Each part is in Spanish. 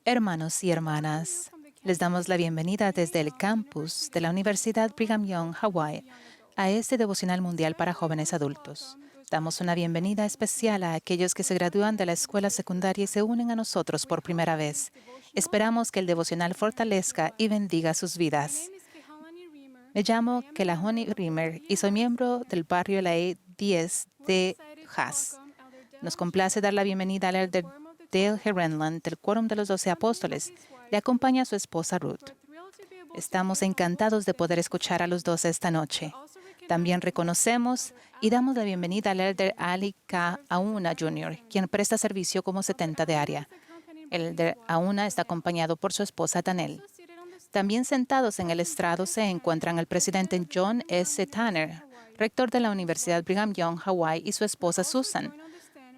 Hermanos y hermanas, les damos la bienvenida desde el campus de la Universidad Brigham Young, Hawái, a este devocional mundial para jóvenes adultos. Damos una bienvenida especial a aquellos que se gradúan de la escuela secundaria y se unen a nosotros por primera vez. Esperamos que el devocional fortalezca y bendiga sus vidas. Me llamo Kelahoni Rimmer y soy miembro del barrio La E 10 de Haas. Nos complace dar la bienvenida al elder Dale Herenland del Quórum de los 12 Apóstoles. Le acompaña su esposa Ruth. Estamos encantados de poder escuchar a los 12 esta noche. También reconocemos y damos la bienvenida al elder Ali K. Auna Jr., quien presta servicio como 70 de área. El elder Auna está acompañado por su esposa Tanel. También sentados en el estrado se encuentran el presidente John S. Tanner, rector de la Universidad Brigham Young, Hawái, y su esposa Susan,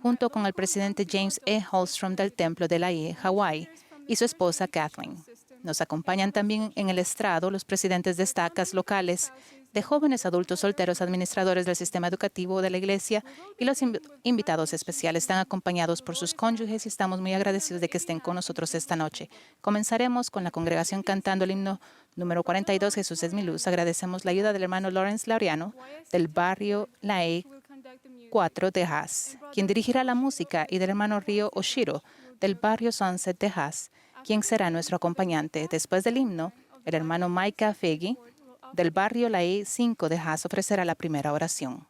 junto con el presidente James E. Holstrom del Templo de la I, Hawái, y su esposa Kathleen. Nos acompañan también en el estrado los presidentes de estacas locales, de jóvenes adultos solteros administradores del sistema educativo de la iglesia, y los invitados especiales están acompañados por sus cónyuges y estamos muy agradecidos de que estén con nosotros esta noche. Comenzaremos con la congregación cantando el himno número 42, Jesús es mi luz. Agradecemos la ayuda del hermano Lawrence Laureano del barrio La E 4 de Haas, quien dirigirá la música, y del hermano Ryo Oshiro del barrio Sunset de Haas, quien será nuestro acompañante. Después del himno, el hermano Micah Fegi del barrio La E 5 de Haas ofrecerá la primera oración.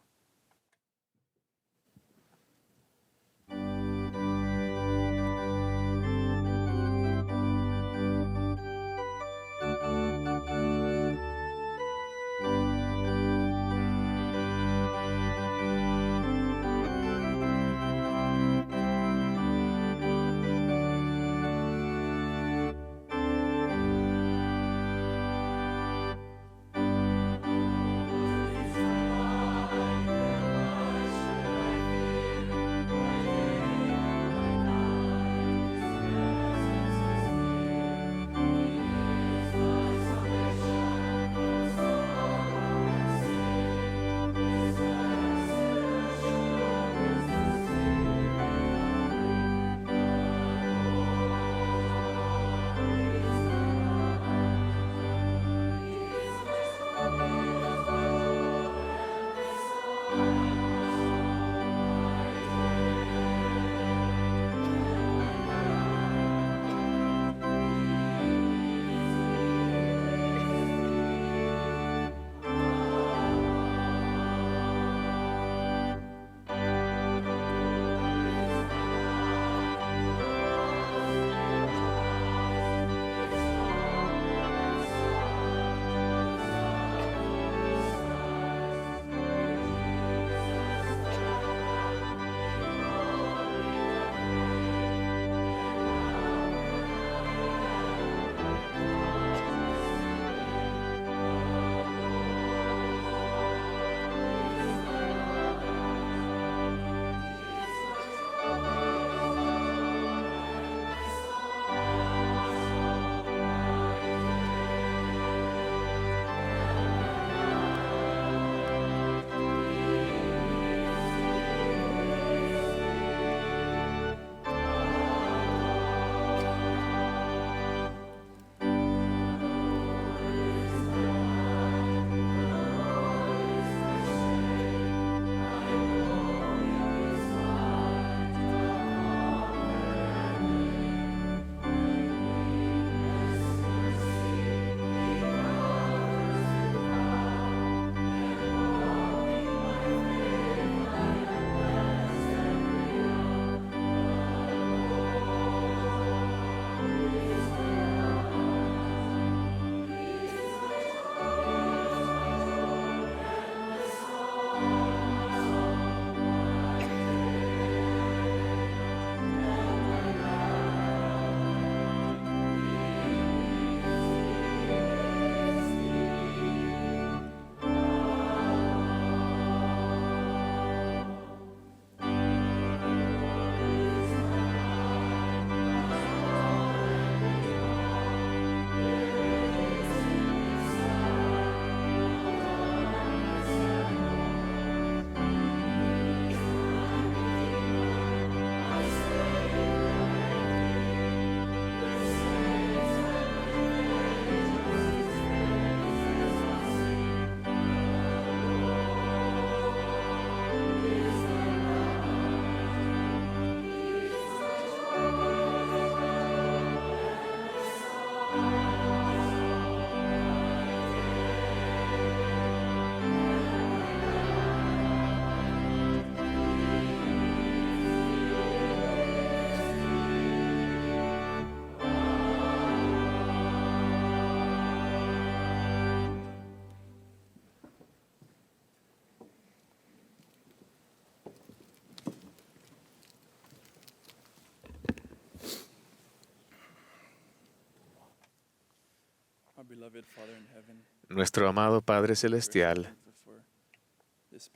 Nuestro amado Padre Celestial,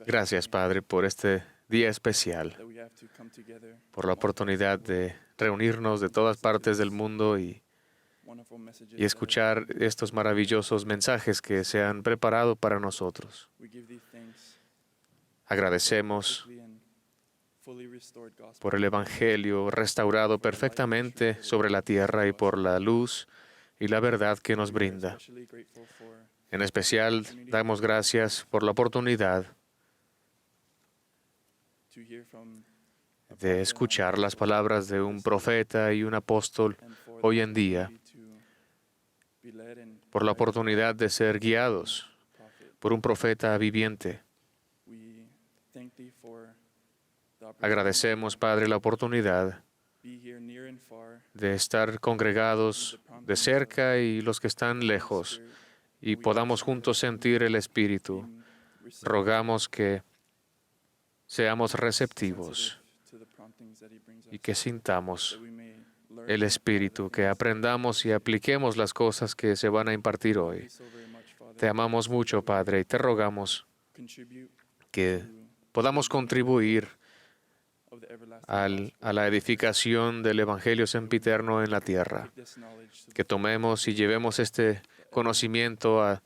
gracias, Padre, por este día especial, por la oportunidad de reunirnos de todas partes del mundo y escuchar estos maravillosos mensajes que se han preparado para nosotros. Agradecemos por el Evangelio restaurado perfectamente sobre la tierra y por la luz y la verdad que nos brinda. En especial, damos gracias por la oportunidad de escuchar las palabras de un profeta y un apóstol hoy en día, por la oportunidad de ser guiados por un profeta viviente. Agradecemos, Padre, la oportunidad de estar congregados de cerca y los que están lejos, y podamos juntos sentir el Espíritu. Rogamos que seamos receptivos y que sintamos el Espíritu, que aprendamos y apliquemos las cosas que se van a impartir hoy. Te amamos mucho, Padre, y te rogamos que podamos contribuir a la edificación del Evangelio sempiterno en la tierra, que tomemos y llevemos este conocimiento a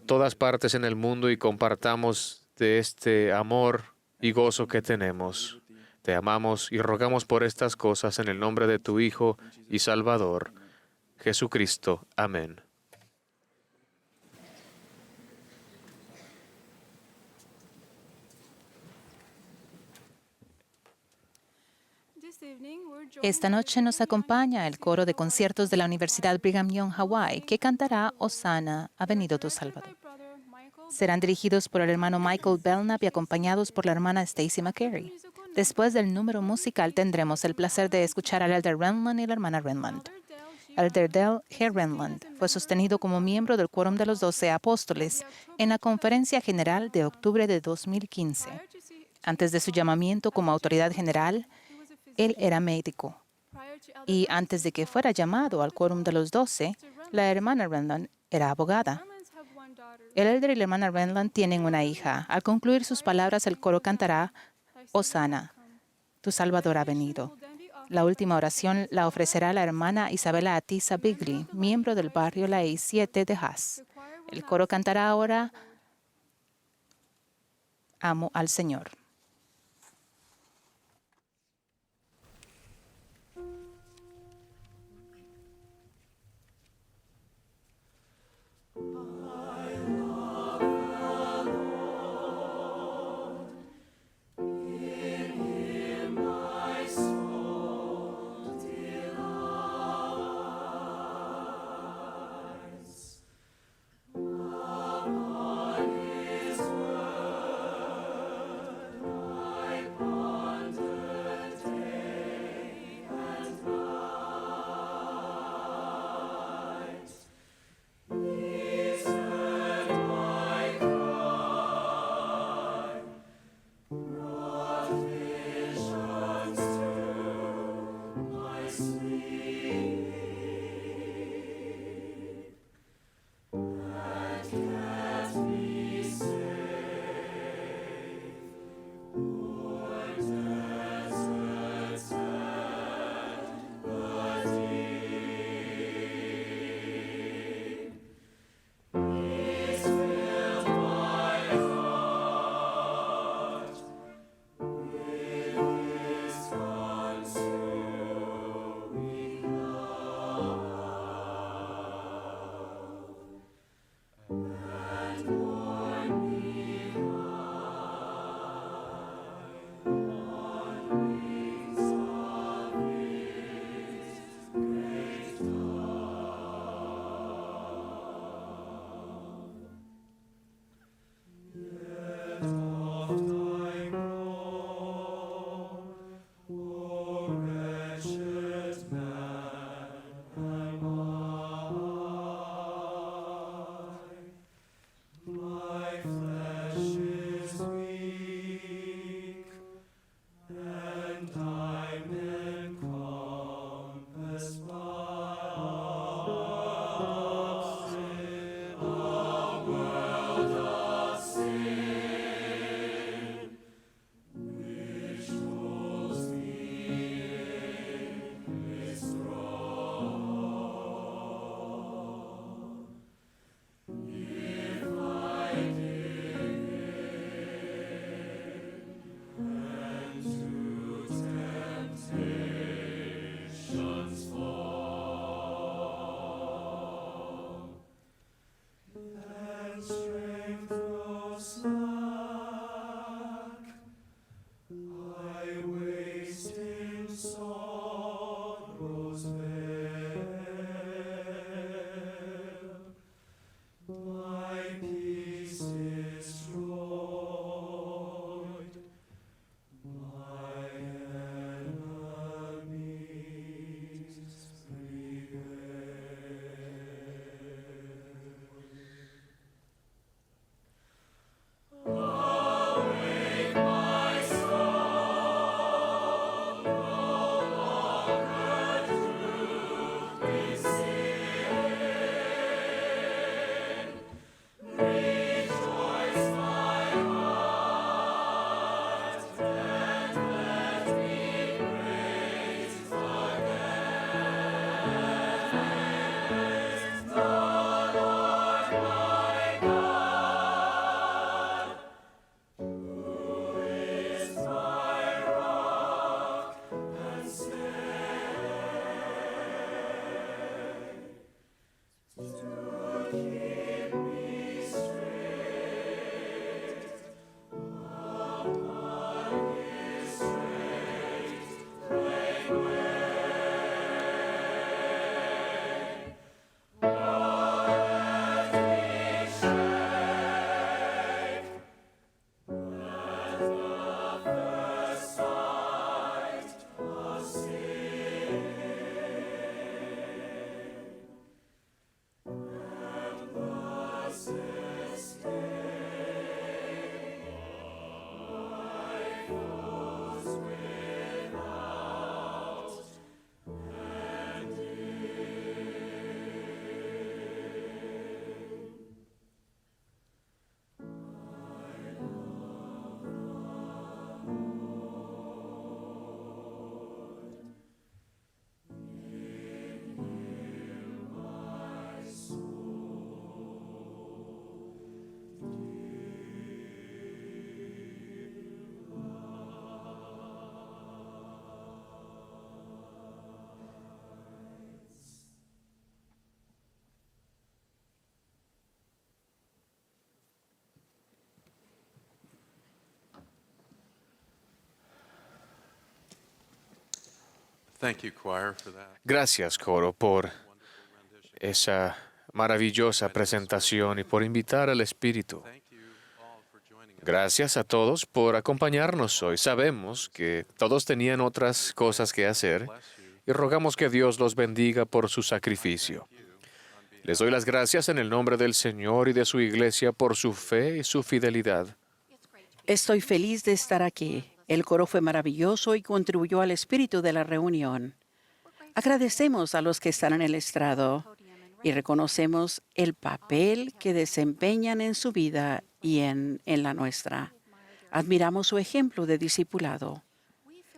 todas partes en el mundo y compartamos de este amor y gozo que tenemos. Te amamos y rogamos por estas cosas en el nombre de tu Hijo y Salvador, Jesucristo. Amén. Esta noche nos acompaña el coro de conciertos de la Universidad Brigham Young, Hawái, que cantará Hosanna, ha venido tu Salvador. Serán dirigidos por el hermano Michael Belknap y acompañados por la hermana Stacy McCary. Después del número musical tendremos el placer de escuchar al elder Renland y la hermana Renland. Elder Dale G. Renland fue sostenido como miembro del Quórum de los 12 Apóstoles en la Conferencia General de octubre de 2015. Antes de su llamamiento como autoridad general, él era médico. Y antes de que fuera llamado al Quórum de los 12, la hermana Renland era abogada. El elder y la hermana Renland tienen una hija. Al concluir sus palabras, el coro cantará Hosanna, tu Salvador ha venido. La última oración la ofrecerá la hermana Isabela Atisa Bigley, miembro del barrio La I-7 de Haas. El coro cantará ahora Amo al Señor. Gracias, coro, por esa maravillosa presentación y por invitar al Espíritu. Gracias a todos por acompañarnos hoy. Sabemos que todos tenían otras cosas que hacer y rogamos que Dios los bendiga por su sacrificio. Les doy las gracias en el nombre del Señor y de su iglesia por su fe y su fidelidad. Estoy feliz de estar aquí. El coro fue maravilloso y contribuyó al espíritu de la reunión. Agradecemos a los que están en el estrado y reconocemos el papel que desempeñan en su vida y en la nuestra. Admiramos su ejemplo de discipulado.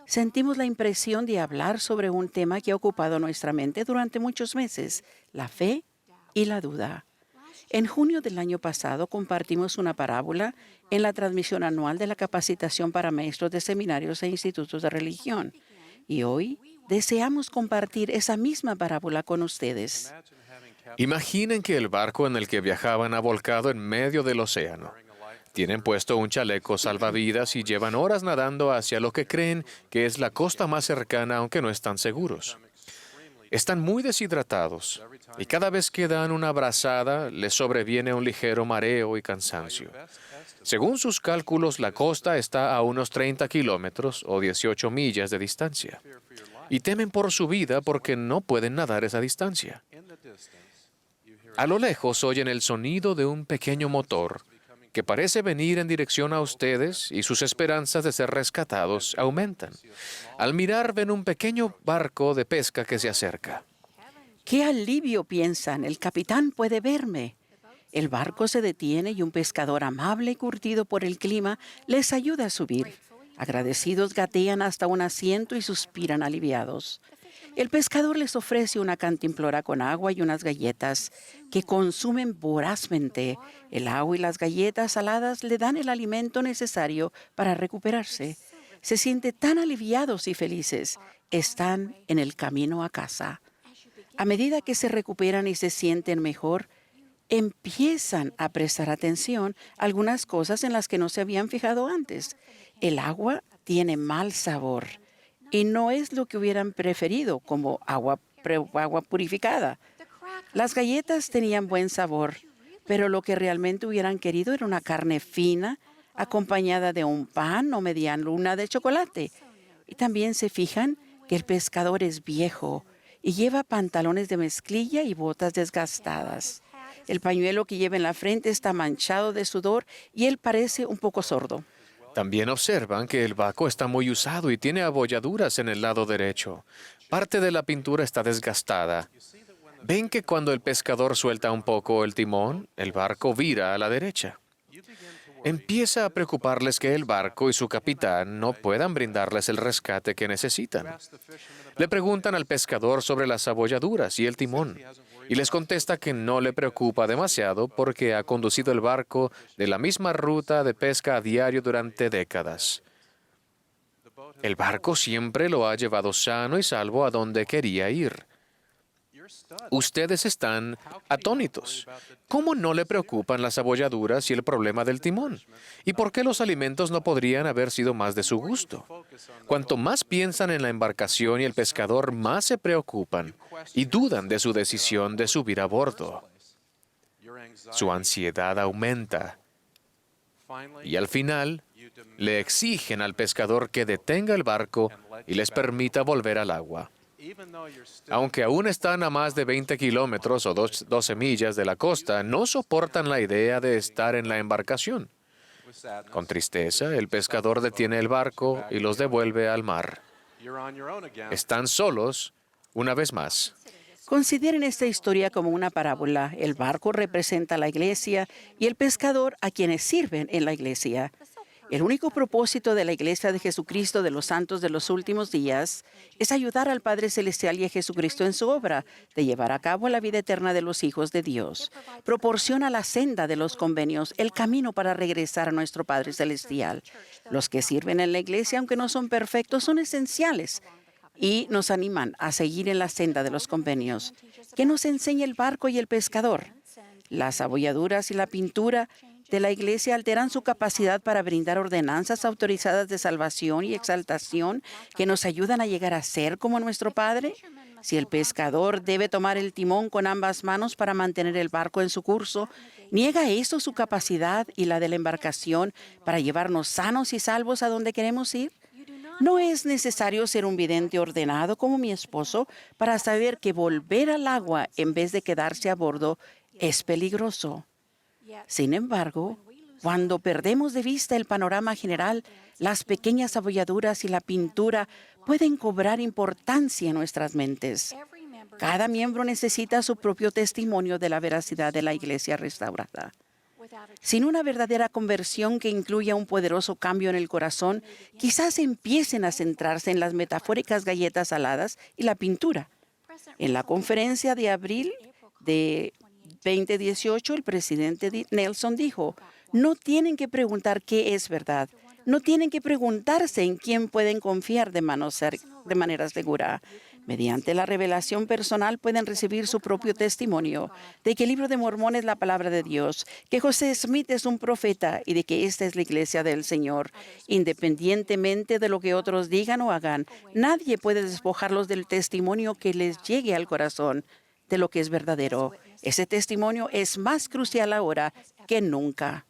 Sentimos la impresión de hablar sobre un tema que ha ocupado nuestra mente durante muchos meses, la fe y la duda. En junio del año pasado compartimos una parábola en la transmisión anual de la capacitación para maestros de seminarios e institutos de religión. Y hoy deseamos compartir esa misma parábola con ustedes. Imaginen que el barco en el que viajaban ha volcado en medio del océano. Tienen puesto un chaleco salvavidas y llevan horas nadando hacia lo que creen que es la costa más cercana, aunque no están seguros. Están muy deshidratados y cada vez que dan una brazada les sobreviene un ligero mareo y cansancio. Según sus cálculos, la costa está a unos 30 kilómetros o 18 millas de distancia. Y temen por su vida porque no pueden nadar esa distancia. A lo lejos oyen el sonido de un pequeño motor que parece venir en dirección a ustedes y sus esperanzas de ser rescatados aumentan. Al mirar ven un pequeño barco de pesca que se acerca. ¡Qué alivio! Piensan, el capitán puede verme. El barco se detiene y un pescador amable y curtido por el clima les ayuda a subir. Agradecidos gatean hasta un asiento y suspiran aliviados. El pescador les ofrece una cantimplora con agua y unas galletas que consumen vorazmente. El agua y las galletas saladas le dan el alimento necesario para recuperarse. Se sienten tan aliviados y felices. Están en el camino a casa. A medida que se recuperan y se sienten mejor, empiezan a prestar atención a algunas cosas en las que no se habían fijado antes. El agua tiene mal sabor y no es lo que hubieran preferido como agua purificada. Las galletas tenían buen sabor, pero lo que realmente hubieran querido era una carne fina acompañada de un pan o media luna de chocolate. Y también se fijan que el pescador es viejo y lleva pantalones de mezclilla y botas desgastadas. El pañuelo que lleva en la frente está manchado de sudor y él parece un poco sordo. También observan que el barco está muy usado y tiene abolladuras en el lado derecho. Parte de la pintura está desgastada. Ven que cuando el pescador suelta un poco el timón, el barco vira a la derecha. Empieza a preocuparles que el barco y su capitán no puedan brindarles el rescate que necesitan. Le preguntan al pescador sobre las abolladuras y el timón, y les contesta que no le preocupa demasiado porque ha conducido el barco de la misma ruta de pesca a diario durante décadas. El barco siempre lo ha llevado sano y salvo a donde quería ir. Ustedes están atónitos. ¿Cómo no le preocupan las abolladuras y el problema del timón? ¿Y por qué los alimentos no podrían haber sido más de su gusto? Cuanto más piensan en la embarcación y el pescador, más se preocupan y dudan de su decisión de subir a bordo. Su ansiedad aumenta y al final le exigen al pescador que detenga el barco y les permita volver al agua. Aunque aún están a más de 20 kilómetros o 12 millas de la costa, no soportan la idea de estar en la embarcación. Con tristeza, el pescador detiene el barco y los devuelve al mar. Están solos una vez más. Consideren esta historia como una parábola. El barco representa a la iglesia y el pescador a quienes sirven en la iglesia. El único propósito de la Iglesia de Jesucristo de los Santos de los Últimos Días es ayudar al Padre Celestial y a Jesucristo en su obra de llevar a cabo la vida eterna de los hijos de Dios. Proporciona la senda de los convenios, el camino para regresar a nuestro Padre Celestial. Los que sirven en la Iglesia, aunque no son perfectos, son esenciales y nos animan a seguir en la senda de los convenios. ¿Qué nos enseña el barco y el pescador? Las abolladuras y la pintura de la Iglesia alteran su capacidad para brindar ordenanzas autorizadas de salvación y exaltación que nos ayudan a llegar a ser como nuestro Padre. Si el pescador debe tomar el timón con ambas manos para mantener el barco en su curso, ¿niega eso su capacidad y la de la embarcación para llevarnos sanos y salvos a donde queremos ir? No es necesario ser un vidente ordenado como mi esposo para saber que volver al agua en vez de quedarse a bordo es peligroso. Sin embargo, cuando perdemos de vista el panorama general, las pequeñas abolladuras y la pintura pueden cobrar importancia en nuestras mentes. Cada miembro necesita su propio testimonio de la veracidad de la Iglesia restaurada. Sin una verdadera conversión que incluya un poderoso cambio en el corazón, quizás empiecen a centrarse en las metafóricas galletas saladas y la pintura. En la conferencia de abril de 2018, el presidente Nelson dijo, no tienen que preguntar qué es verdad. No tienen que preguntarse en quién pueden confiar de manera segura. Mediante la revelación personal pueden recibir su propio testimonio de que el Libro de Mormón es la palabra de Dios, que José Smith es un profeta y de que esta es la iglesia del Señor. Independientemente de lo que otros digan o hagan, nadie puede despojarlos del testimonio que les llegue al corazón de lo que es verdadero. Ese testimonio es más crucial ahora que nunca.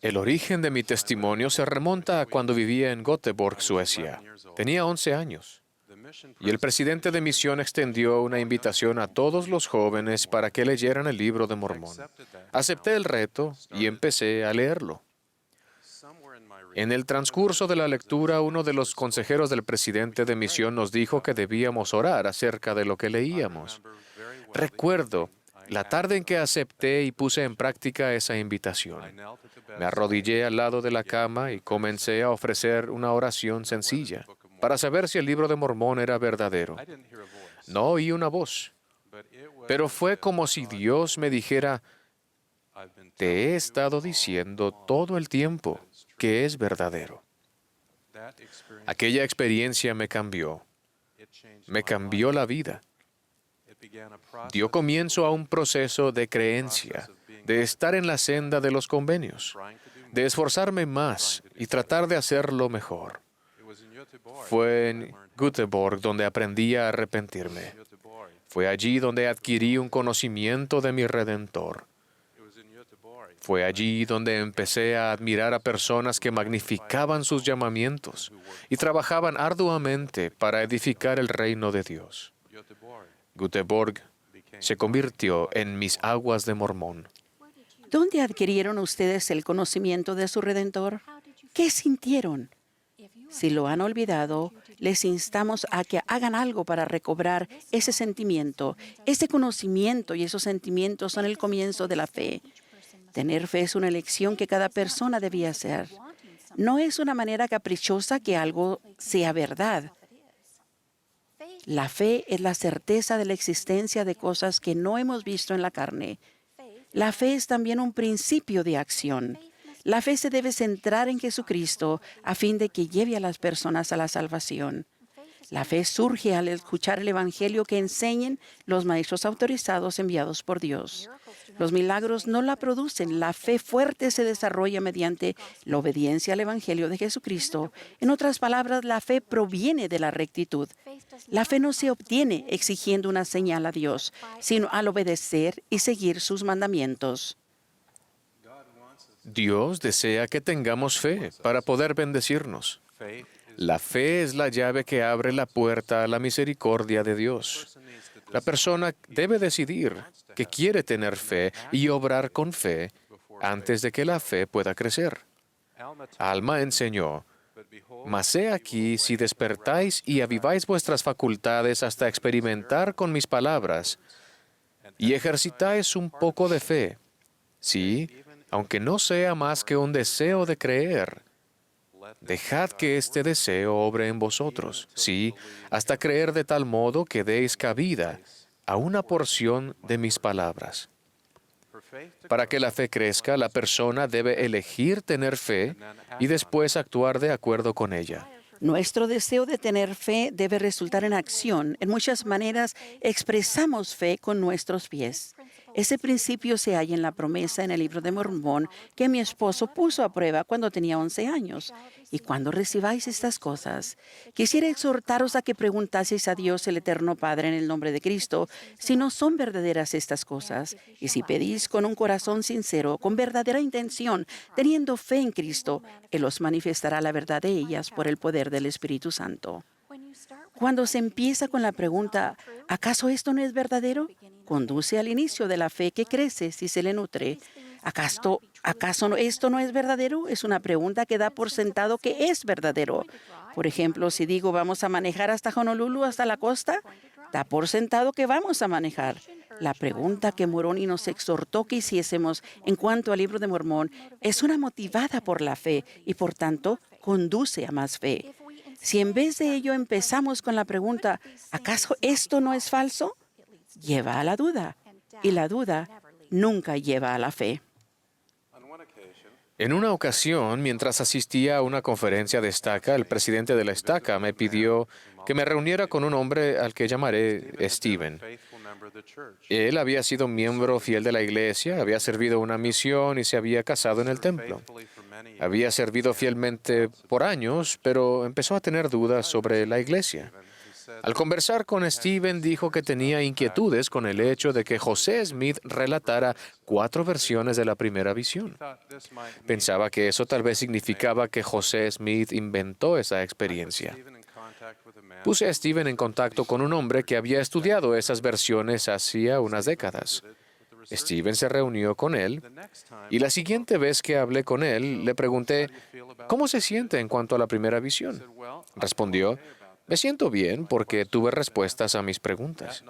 El origen de mi testimonio se remonta a cuando vivía en Göteborg, Suecia. Tenía 11 años. Y el presidente de misión extendió una invitación a todos los jóvenes para que leyeran el Libro de Mormón. Acepté el reto y empecé a leerlo. En el transcurso de la lectura, uno de los consejeros del presidente de misión nos dijo que debíamos orar acerca de lo que leíamos. Recuerdo la tarde en que acepté y puse en práctica esa invitación. Me arrodillé al lado de la cama y comencé a ofrecer una oración sencilla para saber si el Libro de Mormón era verdadero. No oí una voz, pero fue como si Dios me dijera, te he estado diciendo todo el tiempo que es verdadero. Aquella experiencia me cambió la vida. Dio comienzo a un proceso de creencia, de estar en la senda de los convenios, de esforzarme más y tratar de hacerlo mejor. Fue en Göteborg donde aprendí a arrepentirme. Fue allí donde adquirí un conocimiento de mi Redentor. Fue allí donde empecé a admirar a personas que magnificaban sus llamamientos y trabajaban arduamente para edificar el reino de Dios. Göteborg se convirtió en mis aguas de Mormón. ¿Dónde adquirieron ustedes el conocimiento de su Redentor? ¿Qué sintieron? Si lo han olvidado, les instamos a que hagan algo para recobrar ese sentimiento. Ese conocimiento y esos sentimientos son el comienzo de la fe. Tener fe es una elección que cada persona debía hacer. No es una manera caprichosa que algo sea verdad. La fe es la certeza de la existencia de cosas que no hemos visto en la carne. La fe es también un principio de acción. La fe se debe centrar en Jesucristo a fin de que lleve a las personas a la salvación. La fe surge al escuchar el Evangelio que enseñen los maestros autorizados enviados por Dios. Los milagros no la producen. La fe fuerte se desarrolla mediante la obediencia al Evangelio de Jesucristo. En otras palabras, la fe proviene de la rectitud. La fe no se obtiene exigiendo una señal a Dios, sino al obedecer y seguir sus mandamientos. Dios desea que tengamos fe para poder bendecirnos. La fe es la llave que abre la puerta a la misericordia de Dios. La persona debe decidir que quiere tener fe y obrar con fe antes de que la fe pueda crecer. Alma enseñó: mas he aquí, si despertáis y aviváis vuestras facultades hasta experimentar con mis palabras, y ejercitáis un poco de fe, sí, aunque no sea más que un deseo de creer, dejad que este deseo obre en vosotros, sí, hasta creer de tal modo que deis cabida a una porción de mis palabras. Para que la fe crezca, la persona debe elegir tener fe y después actuar de acuerdo con ella. Nuestro deseo de tener fe debe resultar en acción. En muchas maneras expresamos fe con nuestros pies. Ese principio se halla en la promesa en el libro de Mormón que mi esposo puso a prueba cuando tenía 11 años. Y cuando recibáis estas cosas, quisiera exhortaros a que preguntaseis a Dios el Eterno Padre en el nombre de Cristo si no son verdaderas estas cosas. Y si pedís con un corazón sincero, con verdadera intención, teniendo fe en Cristo, Él os manifestará la verdad de ellas por el poder del Espíritu Santo. Cuando se empieza con la pregunta, ¿acaso esto no es verdadero?, conduce al inicio de la fe que crece si se le nutre. ¿Acaso esto no es verdadero? Es una pregunta que da por sentado que es verdadero. Por ejemplo, si digo vamos a manejar hasta Honolulu, hasta la costa, da por sentado que vamos a manejar. La pregunta que Moroni nos exhortó que hiciésemos en cuanto al libro de Mormón es una motivada por la fe y por tanto conduce a más fe. Si en vez de ello empezamos con la pregunta, ¿acaso esto no es falso?, lleva a la duda, y la duda nunca lleva a la fe. En una ocasión, mientras asistía a una conferencia de estaca, el presidente de la estaca me pidió que me reuniera con un hombre al que llamaré Stephen. Él había sido miembro fiel de la iglesia, había servido una misión y se había casado en el templo. Había servido fielmente por años, pero empezó a tener dudas sobre la iglesia. Al conversar con Stephen, dijo que tenía inquietudes con el hecho de que José Smith relatara 4 versiones de la primera visión. Pensaba que eso tal vez significaba que José Smith inventó esa experiencia. Puse a Stephen en contacto con un hombre que había estudiado esas versiones hacía unas décadas. Stephen se reunió con él y la siguiente vez que hablé con él, le pregunté, ¿cómo se siente en cuanto a la primera visión? Respondió, me siento bien porque tuve respuestas a mis preguntas.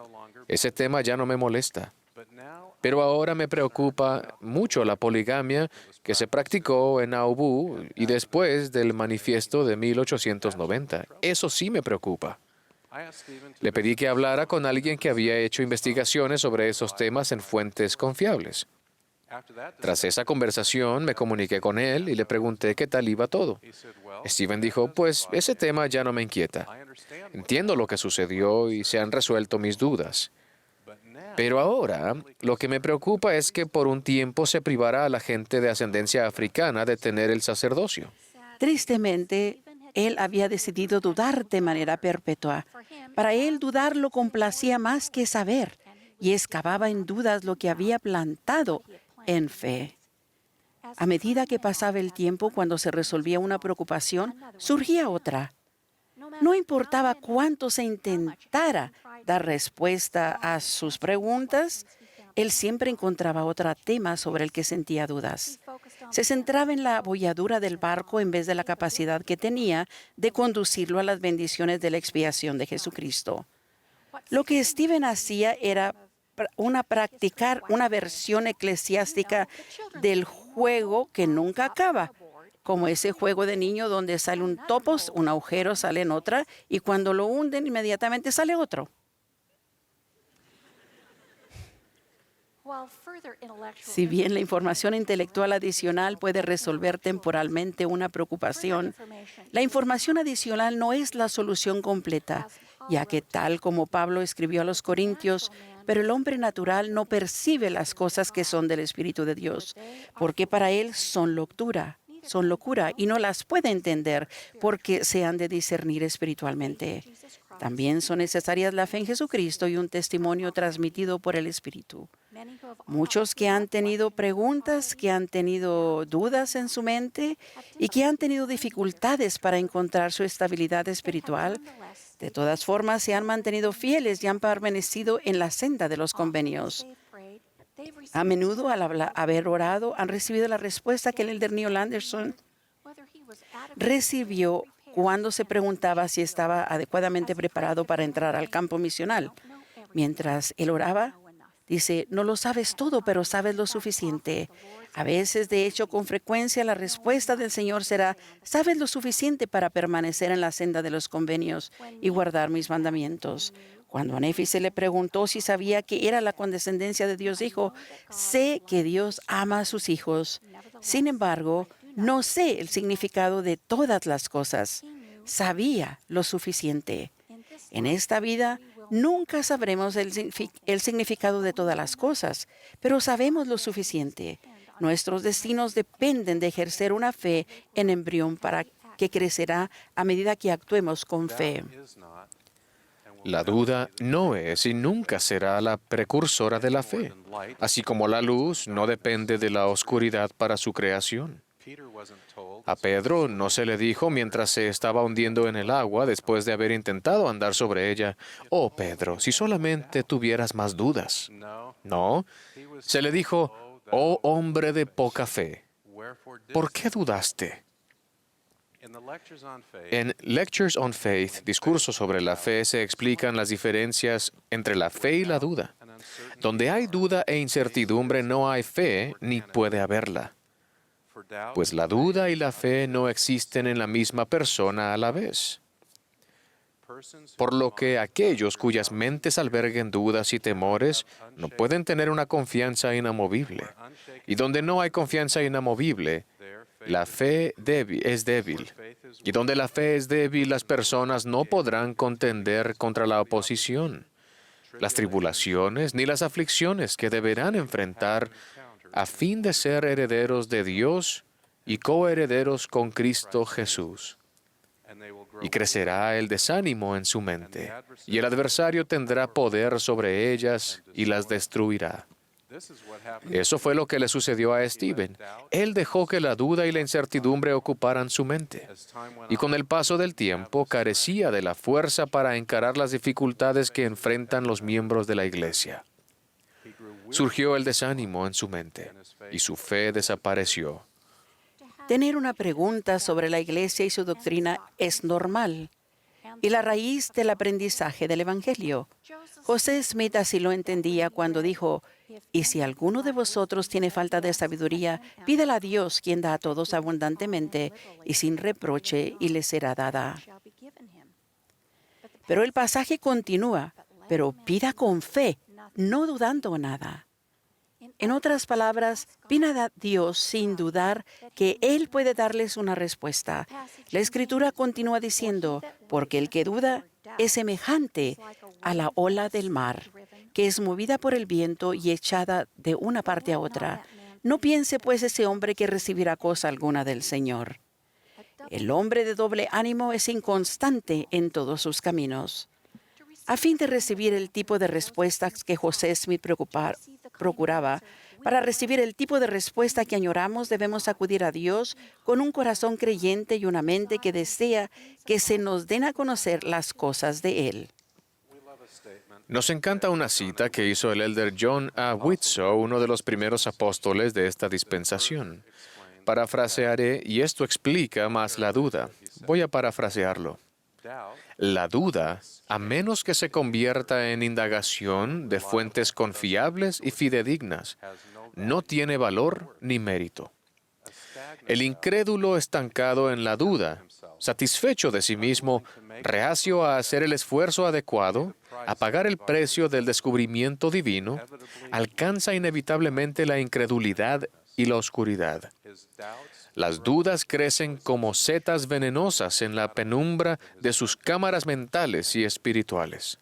Ese tema ya no me molesta. Pero ahora me preocupa mucho la poligamia que se practicó en Nauvoo y después del manifiesto de 1890. Eso sí me preocupa. Le pedí que hablara con alguien que había hecho investigaciones sobre esos temas en fuentes confiables. Tras esa conversación, me comuniqué con él y le pregunté qué tal iba todo. Stephen dijo, pues ese tema ya no me inquieta. Entiendo lo que sucedió y se han resuelto mis dudas. Pero ahora, lo que me preocupa es que por un tiempo se privará a la gente de ascendencia africana de tener el sacerdocio. Tristemente, él había decidido dudar de manera perpetua. Para él, dudar lo complacía más que saber, y excavaba en dudas lo que había plantado en fe. A medida que pasaba el tiempo, cuando se resolvía una preocupación, surgía otra. No importaba cuánto se intentara dar respuesta a sus preguntas, Él siempre encontraba otro tema sobre el que sentía dudas. Se centraba en la abolladura del barco en vez de la capacidad que tenía de conducirlo a las bendiciones de la expiación de Jesucristo. Lo que Stephen hacía era practicar una versión eclesiástica del juego que nunca acaba, como ese juego de niño donde sale un topo, un agujero, sale en otra, y cuando lo hunden inmediatamente sale otro. Si bien la información intelectual adicional puede resolver temporalmente una preocupación, la información adicional no es la solución completa, ya que tal como Pablo escribió a los Corintios, pero el hombre natural no percibe las cosas que son del Espíritu de Dios, porque para él son locura y no las puede entender porque se han de discernir espiritualmente. También son necesarias la fe en Jesucristo y un testimonio transmitido por el Espíritu. Muchos que han tenido preguntas, que han tenido dudas en su mente y que han tenido dificultades para encontrar su estabilidad espiritual, de todas formas se han mantenido fieles y han permanecido en la senda de los convenios. A menudo, al haber orado, han recibido la respuesta que el elder Neil Anderson recibió cuando se preguntaba si estaba adecuadamente preparado para entrar al campo misional. Mientras él oraba, dice, no lo sabes todo, pero sabes lo suficiente. A veces, de hecho, con frecuencia, la respuesta del Señor será, sabes lo suficiente para permanecer en la senda de los convenios y guardar mis mandamientos. Cuando a Nefi se le preguntó si sabía que era la condescendencia de Dios, dijo, sé que Dios ama a sus hijos. Sin embargo, no sé el significado de todas las cosas. Sabía lo suficiente. En esta vida, nunca sabremos el significado de todas las cosas, pero sabemos lo suficiente. Nuestros destinos dependen de ejercer una fe en embrión para que crecerá a medida que actuemos con fe. La duda no es y nunca será la precursora de la fe, así como la luz no depende de la oscuridad para su creación. A Pedro no se le dijo mientras se estaba hundiendo en el agua después de haber intentado andar sobre ella, «Oh, Pedro, si solamente tuvieras más dudas». No, se le dijo, «Oh, hombre de poca fe, ¿por qué dudaste?» En Lectures on Faith, discursos sobre la fe, se explican las diferencias entre la fe y la duda. Donde hay duda e incertidumbre, no hay fe ni puede haberla. Pues la duda y la fe no existen en la misma persona a la vez. Por lo que aquellos cuyas mentes alberguen dudas y temores no pueden tener una confianza inamovible. Y donde no hay confianza inamovible, la fe es débil. Y donde la fe es débil, las personas no podrán contender contra la oposición, las tribulaciones ni las aflicciones que deberán enfrentar a fin de ser herederos de Dios y coherederos con Cristo Jesús. Y crecerá el desánimo en su mente, y el adversario tendrá poder sobre ellas y las destruirá. Eso fue lo que le sucedió a Stephen. Él dejó que la duda y la incertidumbre ocuparan su mente. Y con el paso del tiempo carecía de la fuerza para encarar las dificultades que enfrentan los miembros de la iglesia. Surgió el desánimo en su mente y su fe desapareció. Tener una pregunta sobre la iglesia y su doctrina es normal y la raíz del aprendizaje del Evangelio. José Smith así lo entendía cuando dijo, «Y si alguno de vosotros tiene falta de sabiduría, pídela a Dios, quien da a todos abundantemente y sin reproche, y le será dada». Pero el pasaje continúa, pero pida con fe, no dudando nada. En otras palabras, pidan a Dios sin dudar que Él puede darles una respuesta. La Escritura continúa diciendo, porque el que duda es semejante a la ola del mar, que es movida por el viento y echada de una parte a otra. No piense pues ese hombre que recibirá cosa alguna del Señor. El hombre de doble ánimo es inconstante en todos sus caminos. A fin de recibir el tipo de respuestas que José Smith procuraba, para recibir el tipo de respuesta que añoramos, debemos acudir a Dios con un corazón creyente y una mente que desea que se nos den a conocer las cosas de Él. Nos encanta una cita que hizo el elder John A. Whitsoe, uno de los primeros apóstoles de esta dispensación. Parafrasearé, y esto explica más la duda. Voy a parafrasearlo. La duda, a menos que se convierta en indagación de fuentes confiables y fidedignas, no tiene valor ni mérito. El incrédulo estancado en la duda, satisfecho de sí mismo, reacio a hacer el esfuerzo adecuado, a pagar el precio del descubrimiento divino, alcanza inevitablemente la incredulidad y la oscuridad. Las dudas crecen como setas venenosas en la penumbra de sus cámaras mentales y espirituales.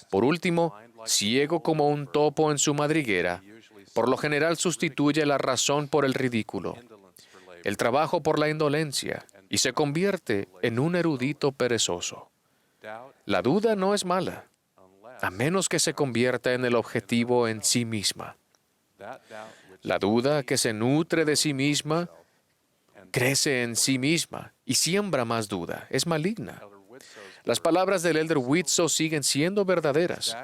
Por último, ciego como un topo en su madriguera, por lo general sustituye la razón por el ridículo, el trabajo por la indolencia, y se convierte en un erudito perezoso. La duda no es mala, a menos que se convierta en el objetivo en sí misma. La duda que se nutre de sí misma, crece en sí misma y siembra más duda. Es maligna. Las palabras del elder Whitsoe siguen siendo verdaderas.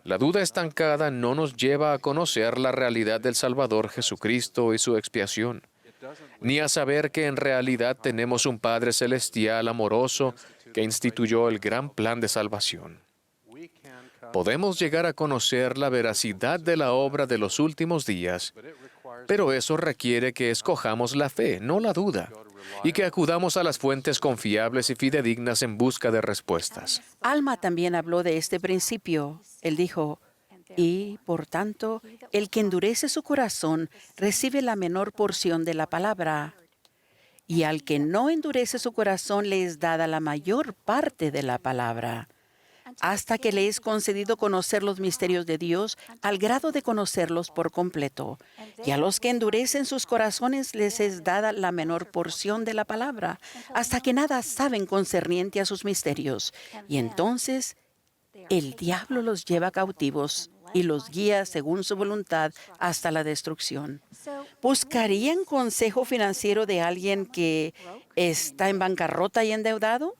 La duda estancada no nos lleva a conocer la realidad del Salvador Jesucristo y su expiación, ni a saber que en realidad tenemos un Padre Celestial amoroso que instituyó el gran plan de salvación. Podemos llegar a conocer la veracidad de la obra de los últimos días, pero eso requiere que escojamos la fe, no la duda, y que acudamos a las fuentes confiables y fidedignas en busca de respuestas. Alma también habló de este principio. Él dijo, y, por tanto, el que endurece su corazón recibe la menor porción de la palabra, y al que no endurece su corazón le es dada la mayor parte de la palabra, hasta que le es concedido conocer los misterios de Dios al grado de conocerlos por completo. Y a los que endurecen sus corazones les es dada la menor porción de la palabra, hasta que nada saben concerniente a sus misterios. Y entonces el diablo los lleva cautivos y los guía según su voluntad hasta la destrucción. ¿Buscarían consejo financiero de alguien que está en bancarrota y endeudado?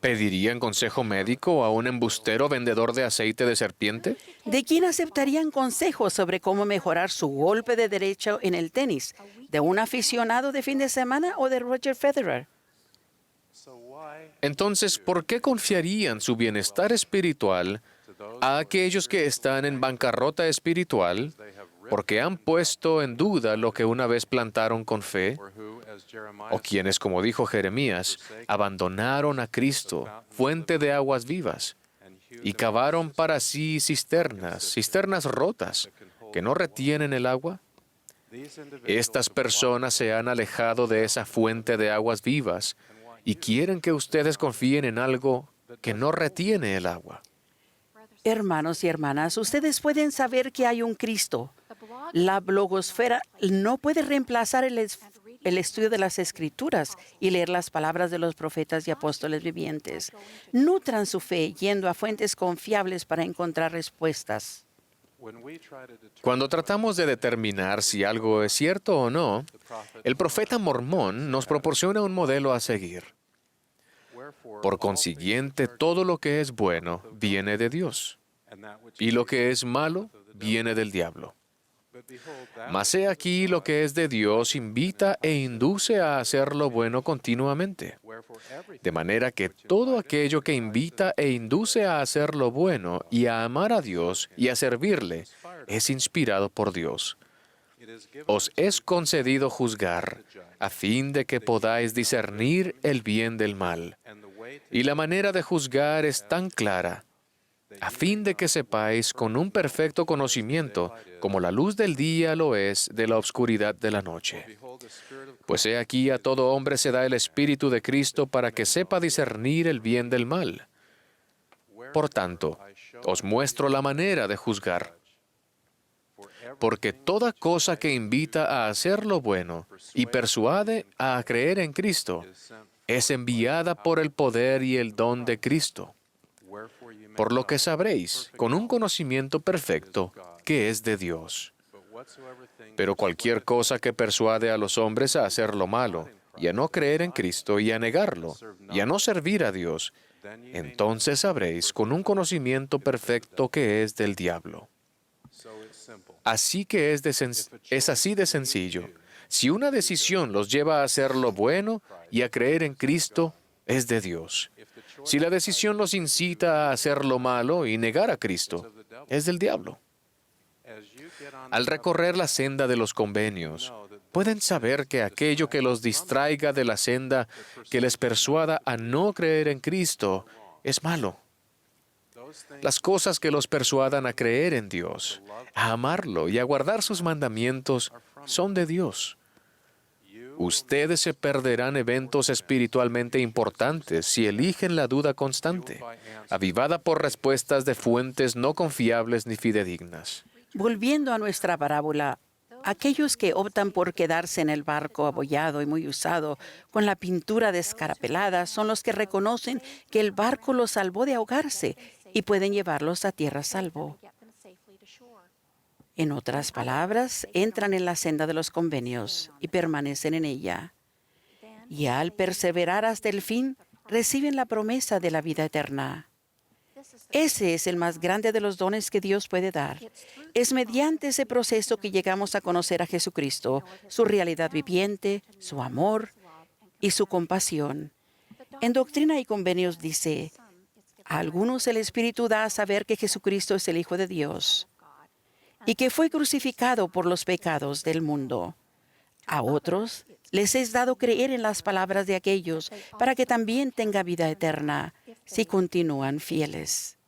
¿Pedirían consejo médico a un embustero vendedor de aceite de serpiente? ¿De quién aceptarían consejos sobre cómo mejorar su golpe de derecho en el tenis? ¿De un aficionado de fin de semana o de Roger Federer? Entonces, ¿por qué confiarían su bienestar espiritual a aquellos que están en bancarrota espiritual porque han puesto en duda lo que una vez plantaron con fe? O quienes, como dijo Jeremías, abandonaron a Cristo, fuente de aguas vivas, y cavaron para sí cisternas rotas, que no retienen el agua. Estas personas se han alejado de esa fuente de aguas vivas y quieren que ustedes confíen en algo que no retiene el agua. Hermanos y hermanas, ustedes pueden saber que hay un Cristo. La blogosfera no puede reemplazar el estudio de las Escrituras y leer las palabras de los profetas y apóstoles vivientes. Nutran su fe yendo a fuentes confiables para encontrar respuestas. Cuando tratamos de determinar si algo es cierto o no, el profeta mormón nos proporciona un modelo a seguir. Por consiguiente, todo lo que es bueno viene de Dios, y lo que es malo viene del diablo. Mas he aquí lo que es de Dios invita e induce a hacer lo bueno continuamente. De manera que todo aquello que invita e induce a hacer lo bueno y a amar a Dios y a servirle es inspirado por Dios. Os es concedido juzgar, a fin de que podáis discernir el bien del mal. Y la manera de juzgar es tan clara, a fin de que sepáis con un perfecto conocimiento, como la luz del día lo es de la oscuridad de la noche. Pues he aquí a todo hombre se da el Espíritu de Cristo para que sepa discernir el bien del mal. Por tanto, os muestro la manera de juzgar. Porque toda cosa que invita a hacer lo bueno y persuade a creer en Cristo, es enviada por el poder y el don de Cristo. Por lo que sabréis, con un conocimiento perfecto, que es de Dios. Pero cualquier cosa que persuade a los hombres a hacer lo malo, y a no creer en Cristo, y a negarlo, y a no servir a Dios, Entonces sabréis con un conocimiento perfecto que es del diablo. Así que es así de sencillo. Si una decisión los lleva a hacer lo bueno y a creer en Cristo, es de Dios. Si la decisión los incita a hacer lo malo y negar a Cristo, es del diablo. Al recorrer la senda de los convenios, pueden saber que aquello que los distraiga de la senda, que les persuada a no creer en Cristo, es malo. Las cosas que los persuadan a creer en Dios, a amarlo y a guardar sus mandamientos, son de Dios. Ustedes se perderán eventos espiritualmente importantes si eligen la duda constante, avivada por respuestas de fuentes no confiables ni fidedignas. Volviendo a nuestra parábola, aquellos que optan por quedarse en el barco abollado y muy usado, con la pintura descarapelada, son los que reconocen que el barco los salvó de ahogarse y pueden llevarlos a tierra a salvo. En otras palabras, entran en la senda de los convenios y permanecen en ella. Y al perseverar hasta el fin, reciben la promesa de la vida eterna. Ese es el más grande de los dones que Dios puede dar. Es mediante ese proceso que llegamos a conocer a Jesucristo, su realidad viviente, su amor y su compasión. En Doctrina y Convenios dice, a algunos el Espíritu da a saber que Jesucristo es el Hijo de Dios y que fue crucificado por los pecados del mundo. A otros les es dado creer en las palabras de aquellos para que también tenga vida eterna, si continúan fieles.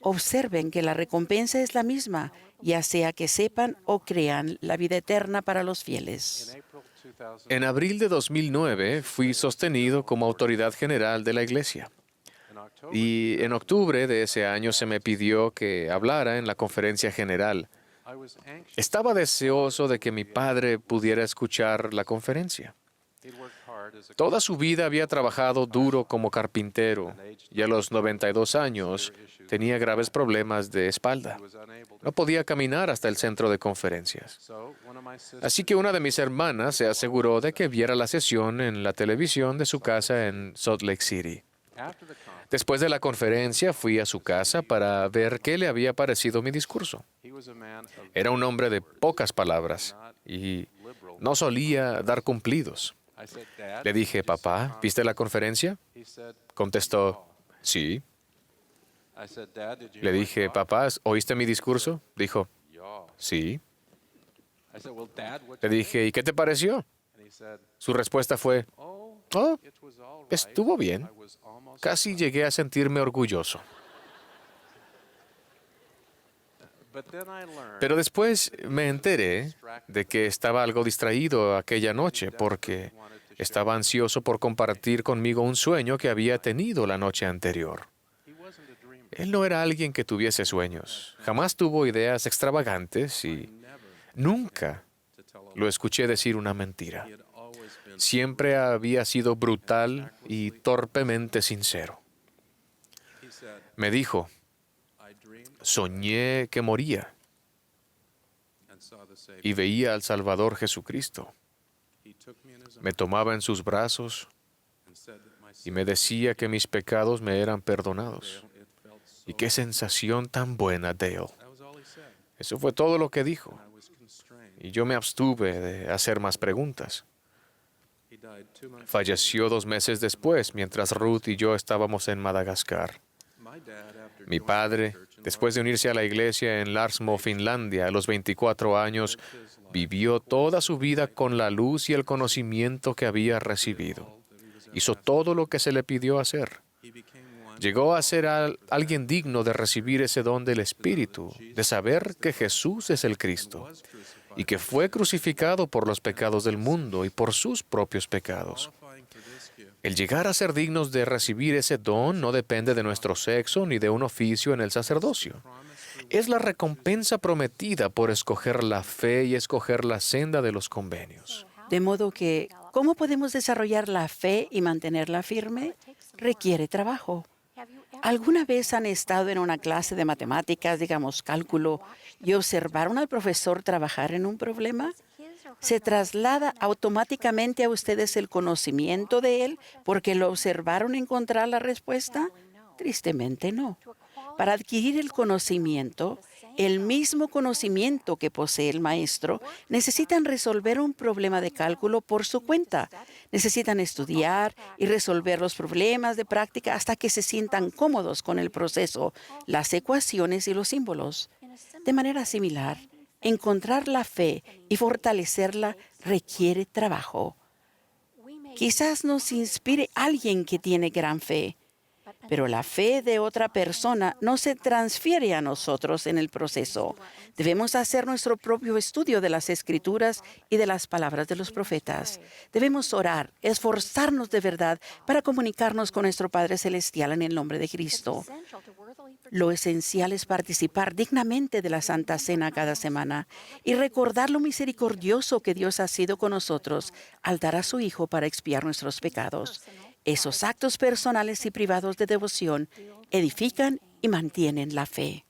Observen que la recompensa es la misma, ya sea que sepan o crean la vida eterna para los fieles. En abril de 2009 fui sostenido como autoridad general de la Iglesia. Y en octubre de ese año se me pidió que hablara en la conferencia general. Estaba deseoso de que mi padre pudiera escuchar la conferencia. Toda su vida había trabajado duro como carpintero y a los 92 años tenía graves problemas de espalda. No podía caminar hasta el centro de conferencias. Así que una de mis hermanas se aseguró de que viera la sesión en la televisión de su casa en Salt Lake City. Después de la conferencia fui a su casa para ver qué le había parecido mi discurso. Era un hombre de pocas palabras y no solía dar cumplidos. Le dije, papá, ¿viste la conferencia? Contestó, sí. Le dije, papá, ¿oíste mi discurso? Dijo, sí. Le dije, ¿y qué te pareció? Su respuesta fue, oh, estuvo bien. Casi llegué a sentirme orgulloso. Pero después me enteré de que estaba algo distraído aquella noche porque estaba ansioso por compartir conmigo un sueño que había tenido la noche anterior. Él no era alguien que tuviese sueños. Jamás tuvo ideas extravagantes y nunca lo escuché decir una mentira. Siempre había sido brutal y torpemente sincero. Me dijo, soñé que moría y veía al Salvador Jesucristo. Me tomaba en sus brazos y me decía que mis pecados me eran perdonados. Y qué sensación tan buena, Dale. Eso fue todo lo que dijo. Y yo me abstuve de hacer más preguntas. Falleció 2 meses después, mientras Ruth y yo estábamos en Madagascar. Mi padre, después de unirse a la iglesia en Larsmo, Finlandia, a los 24 años, vivió toda su vida con la luz y el conocimiento que había recibido. Hizo todo lo que se le pidió hacer. Llegó a ser alguien digno de recibir ese don del Espíritu, de saber que Jesús es el Cristo y que fue crucificado por los pecados del mundo y por sus propios pecados. El llegar a ser dignos de recibir ese don no depende de nuestro sexo ni de un oficio en el sacerdocio. Es la recompensa prometida por escoger la fe y escoger la senda de los convenios. De modo que, ¿cómo podemos desarrollar la fe y mantenerla firme? Requiere trabajo. ¿Alguna vez han estado en una clase de matemáticas, digamos cálculo, y observaron al profesor trabajar en un problema? ¿Se traslada automáticamente a ustedes el conocimiento de Él porque lo observaron encontrar la respuesta? Tristemente no. Para adquirir el conocimiento, el mismo conocimiento que posee el maestro, necesitan resolver un problema de cálculo por su cuenta. Necesitan estudiar y resolver los problemas de práctica hasta que se sientan cómodos con el proceso, las ecuaciones y los símbolos. De manera similar, encontrar la fe y fortalecerla requiere trabajo. Quizás nos inspire alguien que tiene gran fe, pero la fe de otra persona no se transfiere a nosotros en el proceso. Debemos hacer nuestro propio estudio de las Escrituras y de las palabras de los profetas. Debemos orar, esforzarnos de verdad para comunicarnos con nuestro Padre Celestial en el nombre de Cristo. Lo esencial es participar dignamente de la Santa Cena cada semana y recordar lo misericordioso que Dios ha sido con nosotros al dar a su Hijo para expiar nuestros pecados. Esos actos personales y privados de devoción edifican y mantienen la fe.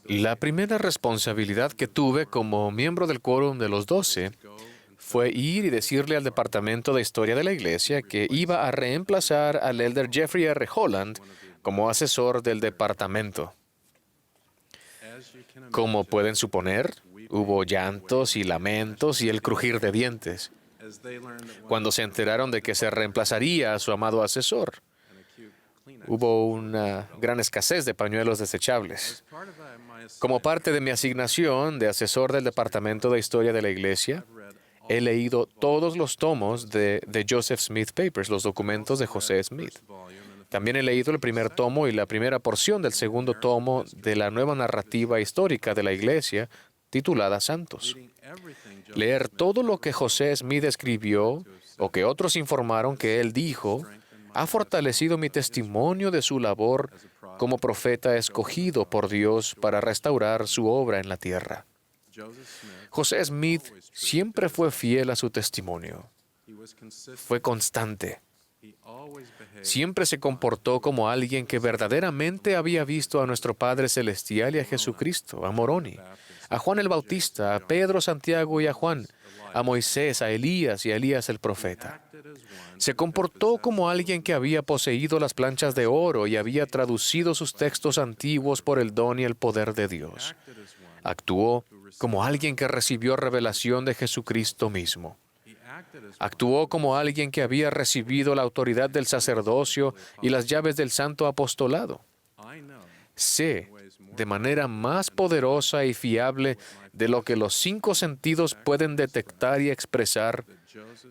La primera responsabilidad que tuve como miembro del quórum de los 12 fue ir y decirle al Departamento de Historia de la Iglesia que iba a reemplazar al elder Jeffrey R. Holland como asesor del departamento. Como pueden suponer, hubo llantos y lamentos y el crujir de dientes cuando se enteraron de que se reemplazaría a su amado asesor. Hubo una gran escasez de pañuelos desechables. Como parte de mi asignación de asesor del Departamento de Historia de la Iglesia, he leído todos los tomos de Joseph Smith Papers, los documentos de José Smith. También he leído el primer tomo y la primera porción del segundo tomo de la nueva narrativa histórica de la Iglesia, titulada Santos. Leer todo lo que José Smith escribió o que otros informaron que él dijo ha fortalecido mi testimonio de su labor como profeta escogido por Dios para restaurar su obra en la tierra. José Smith siempre fue fiel a su testimonio. Fue constante. Siempre se comportó como alguien que verdaderamente había visto a nuestro Padre Celestial y a Jesucristo, a Moroni, a Juan el Bautista, a Pedro, Santiago y a Juan, a Moisés, a Elías y a Elías el profeta. Se comportó como alguien que había poseído las planchas de oro y había traducido sus textos antiguos por el don y el poder de Dios. Actuó como alguien que recibió revelación de Jesucristo mismo. Actuó como alguien que había recibido la autoridad del sacerdocio y las llaves del santo apostolado. Sé, de manera más poderosa y fiable de lo que los 5 sentidos pueden detectar y expresar,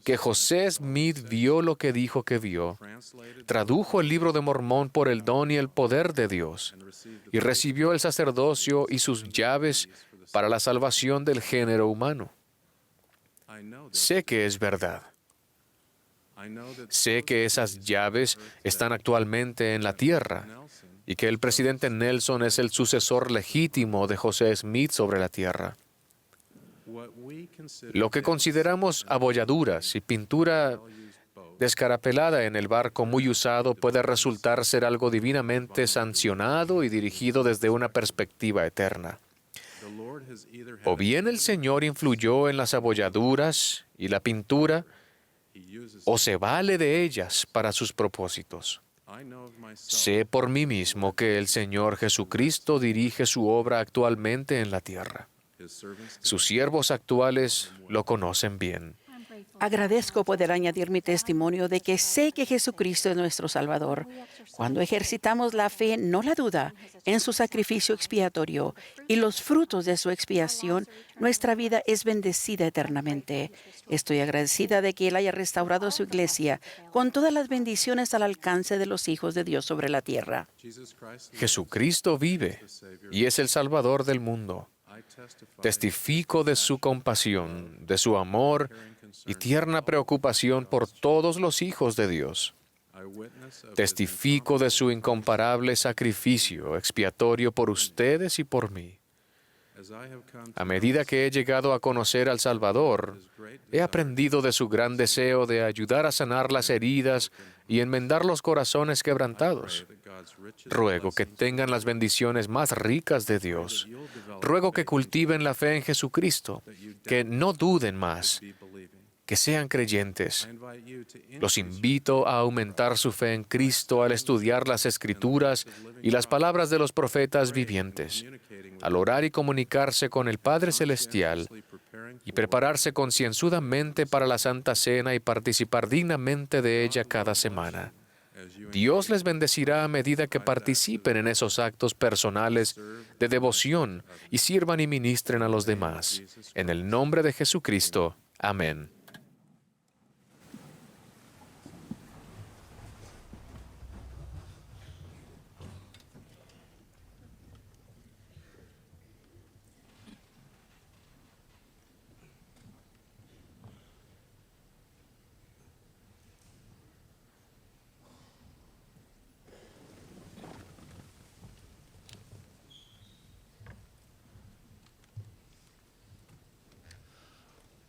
que José Smith vio lo que dijo que vio, tradujo el libro de Mormón por el don y el poder de Dios, y recibió el sacerdocio y sus llaves para la salvación del género humano. Sé que es verdad. Sé que esas llaves están actualmente en la tierra y que el presidente Nelson es el sucesor legítimo de José Smith sobre la tierra. Lo que consideramos abolladuras y pintura descarapelada en el barco muy usado puede resultar ser algo divinamente sancionado y dirigido desde una perspectiva eterna. O bien el Señor influyó en las abolladuras y la pintura, o se vale de ellas para sus propósitos. Sé por mí mismo que el Señor Jesucristo dirige su obra actualmente en la tierra. Sus siervos actuales lo conocen bien. Agradezco poder añadir mi testimonio de que sé que Jesucristo es nuestro Salvador. Cuando ejercitamos la fe, no la duda, en su sacrificio expiatorio y los frutos de su expiación, nuestra vida es bendecida eternamente. Estoy agradecida de que Él haya restaurado su iglesia con todas las bendiciones al alcance de los hijos de Dios sobre la tierra. Jesucristo vive y es el Salvador del mundo. Testifico de su compasión, de su amor y tierna preocupación por todos los hijos de Dios. Testifico de su incomparable sacrificio expiatorio por ustedes y por mí. A medida que he llegado a conocer al Salvador, he aprendido de su gran deseo de ayudar a sanar las heridas y enmendar los corazones quebrantados. Ruego que tengan las bendiciones más ricas de Dios. Ruego que cultiven la fe en Jesucristo, que no duden más, que sean creyentes. Los invito a aumentar su fe en Cristo al estudiar las Escrituras y las palabras de los profetas vivientes, al orar y comunicarse con el Padre Celestial y prepararse concienzudamente para la Santa Cena y participar dignamente de ella cada semana. Dios les bendecirá a medida que participen en esos actos personales de devoción y sirvan y ministren a los demás. En el nombre de Jesucristo. Amén.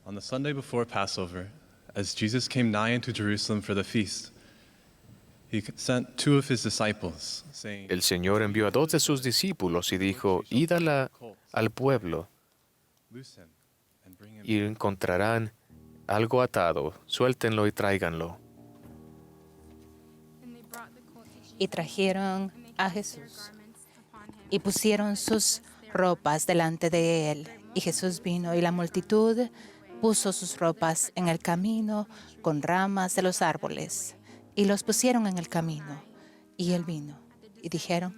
On the Sunday before Passover, as Jesus came nigh into Jerusalem for the feast, he sent two of his disciples, saying, El Señor envió a 2 de sus discípulos y dijo, id al pueblo "Loose him and bring him." y encontrarán algo atado, suéltenlo y tráiganlo. Y trajeron a Jesús y pusieron sus ropas delante de él. Y Jesús vino y la multitud puso sus ropas en el camino con ramas de los árboles y los pusieron en el camino. Y él vino y dijeron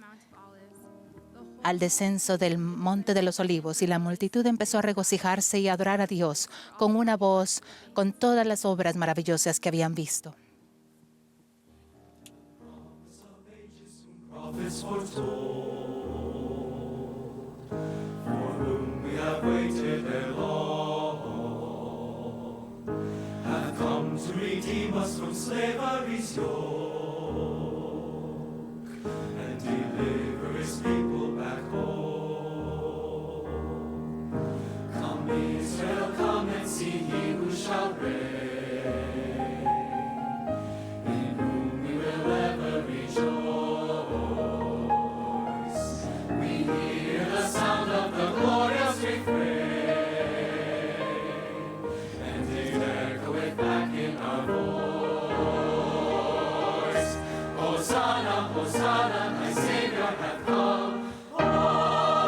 al descenso del monte de los olivos, y la multitud empezó a regocijarse y a adorar a Dios con una voz, con todas las obras maravillosas que habían visto. To redeem us from slavery's yoke and deliver his people back home. Come Israel, come and see he who shall reign, in whom we will ever rejoice. We hear the sound of the glorious refrain, and it echoeth back in our voice. Hosanna, Hosanna, thy Savior hath come. O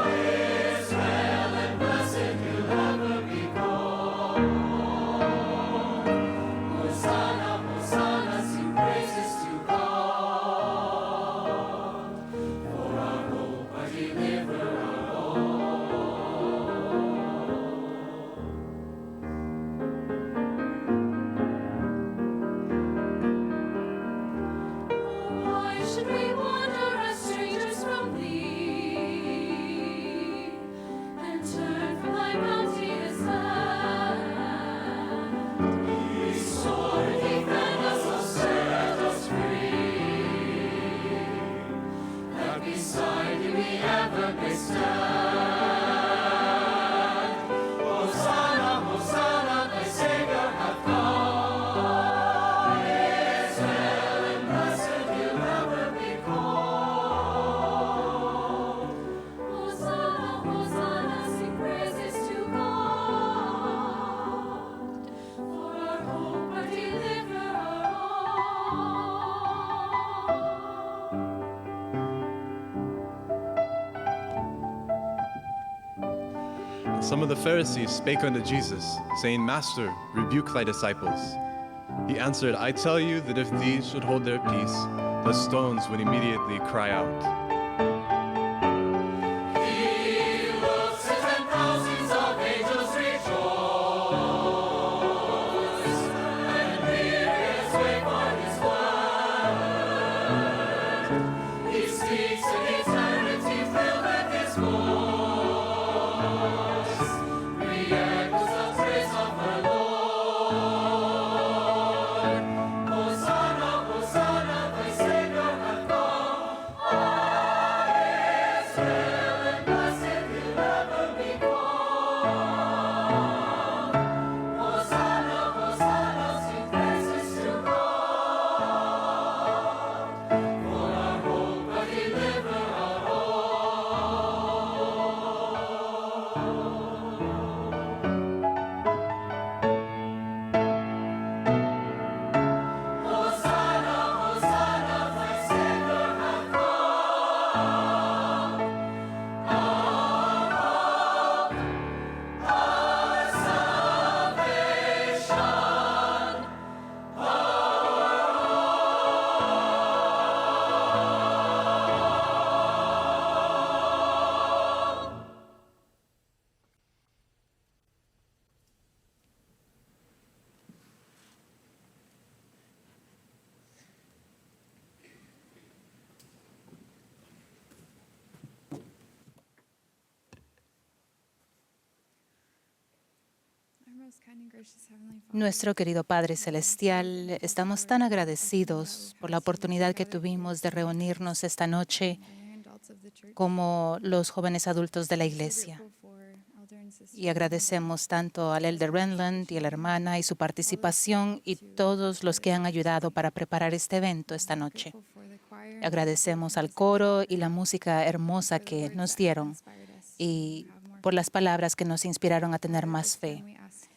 Israel, and blessed he'll ever be called. Hosanna, Hosanna, sing praises to God. For our hope, our deliverer, our Why should we wander as strangers from thee, and turn from thy bounteous hand? Restore, defend us, O set us free, that beside thee we ever may stand. Hosanna, Hosanna, thy Savior hath come. Israel, and blessed he'll ever be called. Hosanna, Hosanna, sing praises to God. For our hope, our deliverer, our And some of the Pharisees spake unto Jesus, saying, Master, rebuke thy disciples. He answered, I tell you that if these should hold their peace, the stones would immediately cry out. He looks and thousands of angels rejoice, and hear his way for his word. He speaks in eternity filled with his voice, re-echoes the praise of the Lord. Hosanna, Hosanna, thy Savior hath come. Nuestro querido Padre Celestial, estamos tan agradecidos por la oportunidad que tuvimos de reunirnos esta noche como los jóvenes adultos de la Iglesia. Y agradecemos tanto al Elder Renland y a la hermana y su participación y todos los que han ayudado para preparar este evento esta noche. Agradecemos al coro y la música hermosa que nos dieron y por las palabras que nos inspiraron a tener más fe.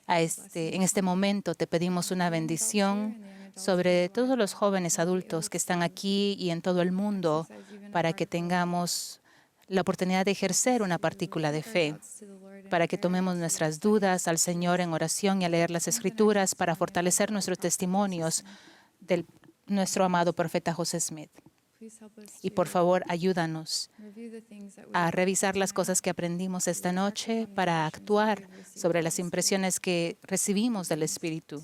En este momento te pedimos una bendición sobre todos los jóvenes adultos que están aquí y en todo el mundo para que tengamos la oportunidad de ejercer una partícula de fe, para que tomemos nuestras dudas al Señor en oración y a leer las Escrituras para fortalecer nuestros testimonios de nuestro amado profeta José Smith. Y por favor, ayúdanos a revisar las cosas que aprendimos esta noche para actuar sobre las impresiones que recibimos del Espíritu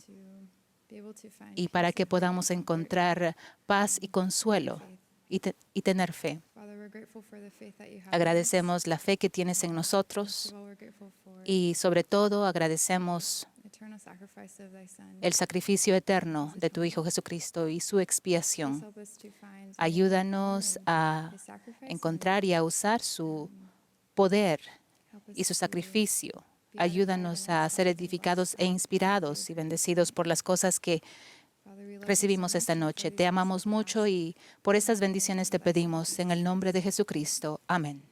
y para que podamos encontrar paz y consuelo y tener fe. Agradecemos la fe que tienes en nosotros y sobre todo agradecemos el sacrificio eterno de tu Hijo Jesucristo y su expiación. Ayúdanos a encontrar y a usar su poder y su sacrificio. Ayúdanos a ser edificados e inspirados y bendecidos por las cosas que recibimos esta noche. Te amamos mucho y por estas bendiciones te pedimos en el nombre de Jesucristo. Amén.